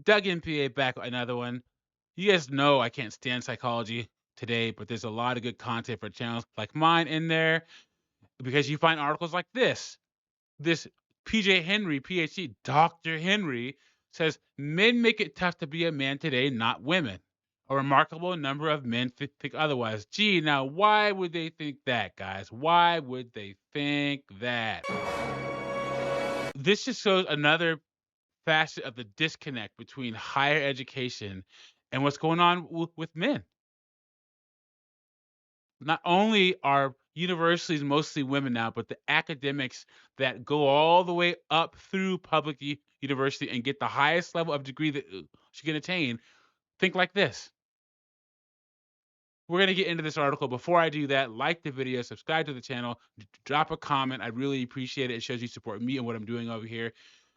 Doug MPA back with another one. You guys know I can't stand psychology today, but there's a lot of good content for channels like mine in there because you find articles like this. This PJ Henry, PhD, Dr. Henry says men make it tough to be a man today, not women. A remarkable number of men think otherwise. Gee, now why would they think that, guys? Why would they think that? This just shows another facet of the disconnect between higher education and what's going on with men. Not only are universities mostly women now, but the academics that go all the way up through public university and get the highest level of degree that she can attain think like this. We're going to get into this article. Before I do that, like the video, subscribe to the channel, drop a comment. I really appreciate it. It shows you support me and what I'm doing over here.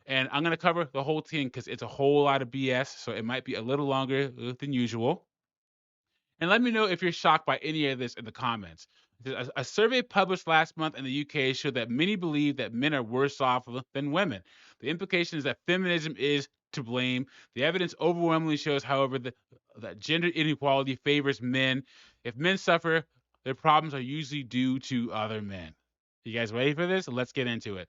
And I'm going to cover the whole thing because it's a whole lot of BS, so it might be a little longer than usual. And let me know if you're shocked by any of this in the comments. A survey published last month in the UK showed that many believe that men are worse off than women. The implication is that feminism is to blame. The evidence overwhelmingly shows, however, that gender inequality favors men. If men suffer, their problems are usually due to other men. You guys ready for this? Let's get into it.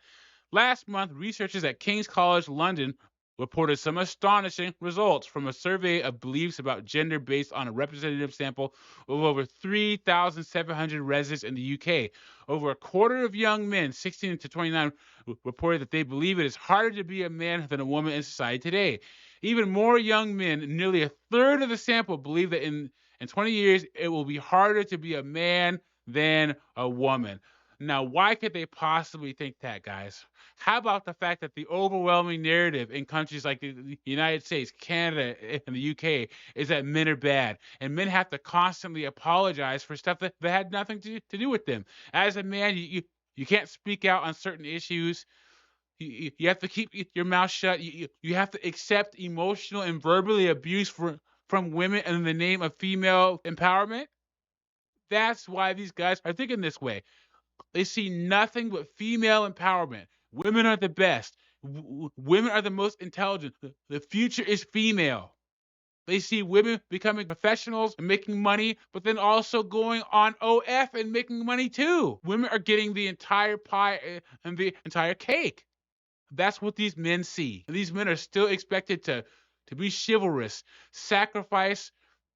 Last month, researchers at King's College London reported some astonishing results from a survey of beliefs about gender based on a representative sample of over 3,700 residents in the UK. Over a quarter of young men, 16 to 29, reported that they believe it is harder to be a man than a woman in society today. Even more young men, nearly a third of the sample, believe that in 20 years it will be harder to be a man than a woman. Now, why could they possibly think that, guys? How about the fact that the overwhelming narrative in countries like the United States, Canada, and the UK is that men are bad, and men have to constantly apologize for stuff that had nothing to do with them. As a man, you can't speak out on certain issues. You have to keep your mouth shut. You have to accept emotional and verbally abuse from women in the name of female empowerment. That's why these guys are thinking this way. They see nothing but female empowerment. Women are the best. Women are the most intelligent. The future is female. They see women becoming professionals and making money, but then also going on OF and making money too. Women are getting the entire pie and the entire cake. That's what these men see. And these men are still expected to be chivalrous, sacrifice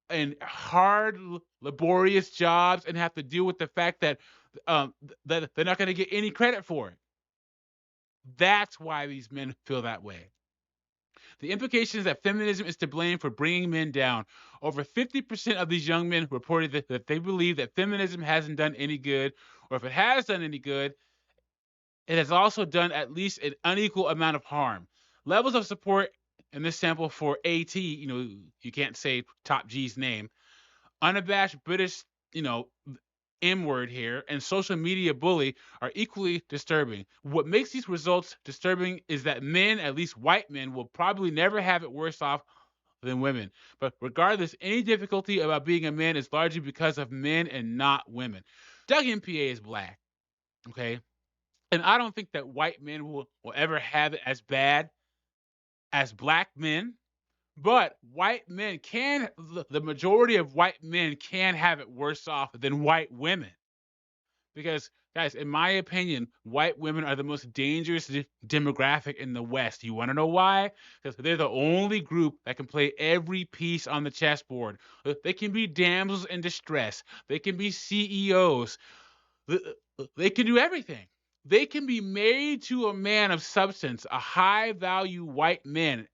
and hard, laborious jobs, and have to deal with the fact that that they're not going to get any credit for it. That's why these men feel that way. The implication is that feminism is to blame for bringing men down. Over 50% of these young men reported that they believe that feminism hasn't done any good, or if it has done any good, it has also done at least an unequal amount of harm. Levels of support in this sample for AT, you can't say Top G's name, unabashed British, M word here, and social media bully are equally disturbing. What makes these results disturbing is that men, at least white men, will probably never have it worse off than women. But regardless, any difficulty about being a man is largely because of men and not women. Doug MPA is black, okay? And I don't think that white men will ever have it as bad as black men. But white men the majority of white men can have it worse off than white women. Because, guys, in my opinion, white women are the most dangerous demographic in the West. You want to know why? Because they're the only group that can play every piece on the chessboard. They can be damsels in distress. They can be CEOs. They can do everything. They can be married to a man of substance, a high-value white man,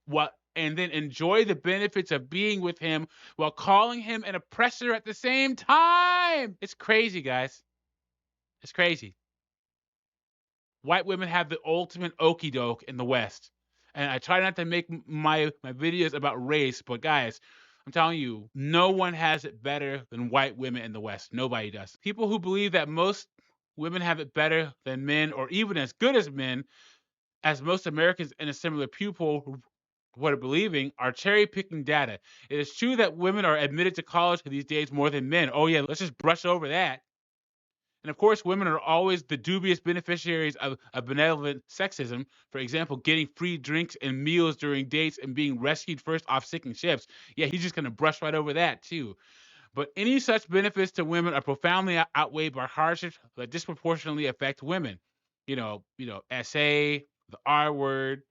and then enjoy the benefits of being with him while calling him an oppressor at the same time. It's crazy, guys. It's crazy. White women have the ultimate okie doke in the West. And I try not to make my videos about race, but guys, I'm telling you, no one has it better than white women in the West. Nobody does. People who believe that most women have it better than men, or even as good as men, as most Americans in a similar pupil what are believing, are cherry picking data. It is true that women are admitted to college these days more than men. Oh, yeah, let's just brush over that. And of course, women are always the dubious beneficiaries of benevolent sexism. For example, getting free drinks and meals during dates and being rescued first off sinking ships. Yeah, he's just going to brush right over that, too. But any such benefits to women are profoundly outweighed by hardships that disproportionately affect women. SA, the R word,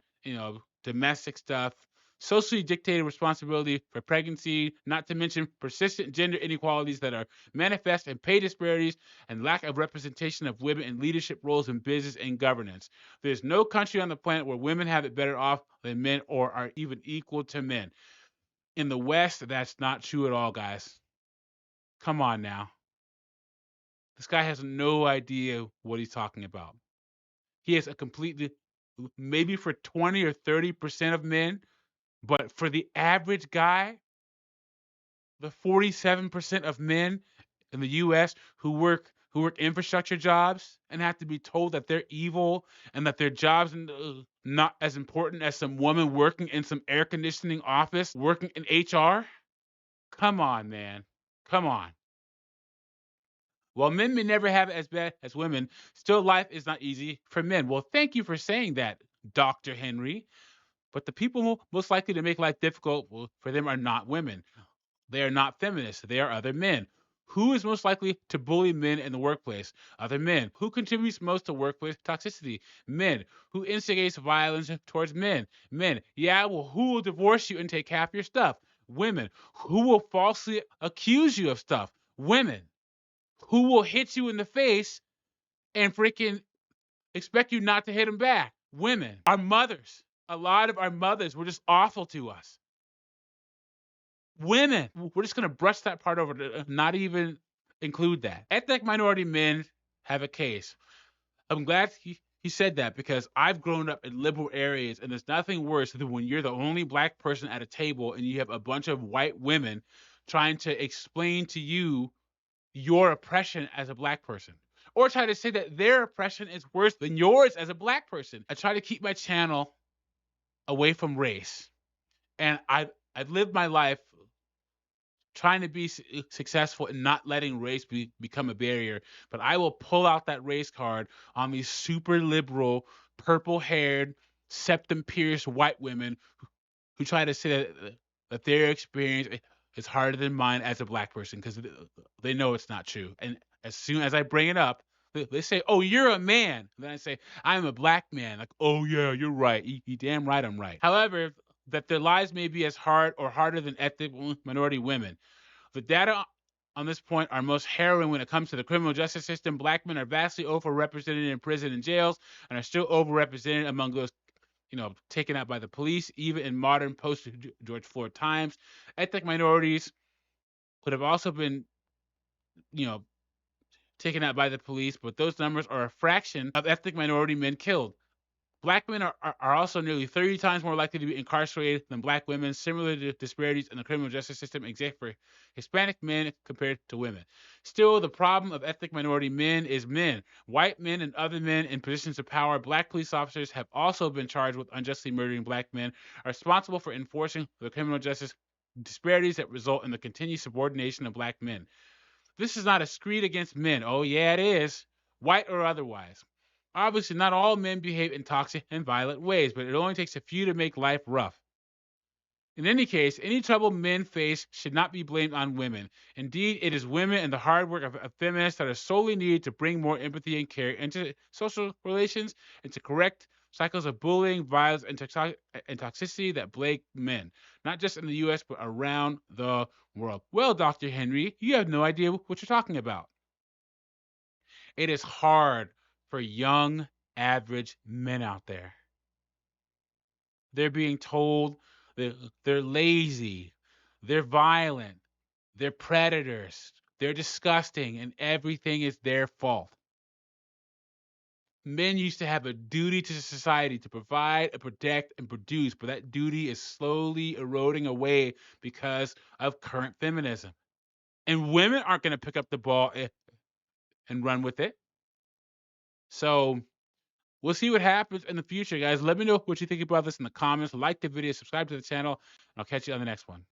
domestic stuff, socially dictated responsibility for pregnancy, not to mention persistent gender inequalities that are manifest in pay disparities and lack of representation of women in leadership roles in business and governance. There's no country on the planet where women have it better off than men or are even equal to men. In the West, that's not true at all, guys. Come on now. This guy has no idea what he's talking about. He has a completely, maybe for 20 or 30% of men, but for the average guy, the 47% of men in the US who work infrastructure jobs and have to be told that they're evil and that their jobs not as important as some woman working in some air conditioning office working in HR. Come on, man. Come on. While men may never have it as bad as women, still life is not easy for men. Well, thank you for saying that, Dr. Henry. But the people most likely to make life difficult for them are not women. They are not feminists. They are other men. Who is most likely to bully men in the workplace? Other men. Who contributes most to workplace toxicity? Men. Who instigates violence towards men? Men. Yeah, well, who will divorce you and take half your stuff? Women. Who will falsely accuse you of stuff? Women. Who will hit you in the face and freaking expect you not to hit them back? Women. Our mothers. A lot of our mothers were just awful to us. Women. We're just going to brush that part over, to not even include that. Ethnic minority men have a case. I'm glad he said that because I've grown up in liberal areas and there's nothing worse than when you're the only black person at a table and you have a bunch of white women trying to explain to you your oppression as a black person, or try to say that their oppression is worse than yours as a black person. I try to keep my channel away from race, and I've lived my life trying to be successful and not letting race become a barrier. But I will pull out that race card on these super liberal, purple haired, septum pierced white women who try to say that their experience is harder than mine as a black person because they know it's not true. And as soon as I bring it up, they say, "Oh, you're a man." And then I say, "I'm a black man." Like, "Oh yeah, you're right. You damn right, I'm right." However, that their lives may be as hard or harder than ethnic minority women. The data on this point are most harrowing when it comes to the criminal justice system. Black men are vastly overrepresented in prison and jails and are still overrepresented among those taken out by the police, even in modern post George Floyd times. Ethnic minorities could have also been, you know, taken out by the police, but those numbers are a fraction of ethnic minority men killed. Black men are also nearly 30 times more likely to be incarcerated than black women. Similar to disparities in the criminal justice system exist for Hispanic men compared to women. Still, the problem of ethnic minority men is men. White men and other men in positions of power, black police officers have also been charged with unjustly murdering black men, are responsible for enforcing the criminal justice disparities that result in the continued subordination of black men. This is not a screed against men. Oh, yeah, it is, white or otherwise. Obviously, not all men behave in toxic and violent ways, but it only takes a few to make life rough. In any case, any trouble men face should not be blamed on women. Indeed, it is women and the hard work of feminists that are solely needed to bring more empathy and care into social relations and to correct cycles of bullying, violence, and toxicity that plague men, not just in the US, but around the world. Well, Dr. Henry, you have no idea what you're talking about. It is hard for young, average men out there. They're being told they're lazy, they're violent, they're predators, they're disgusting, and everything is their fault. Men used to have a duty to society to provide and protect and produce, but that duty is slowly eroding away because of current feminism. And women aren't going to pick up the ball and run with it. So we'll see what happens in the future, guys. Let me know what you think about this in the comments. Like the video, subscribe to the channel, and I'll catch you on the next one.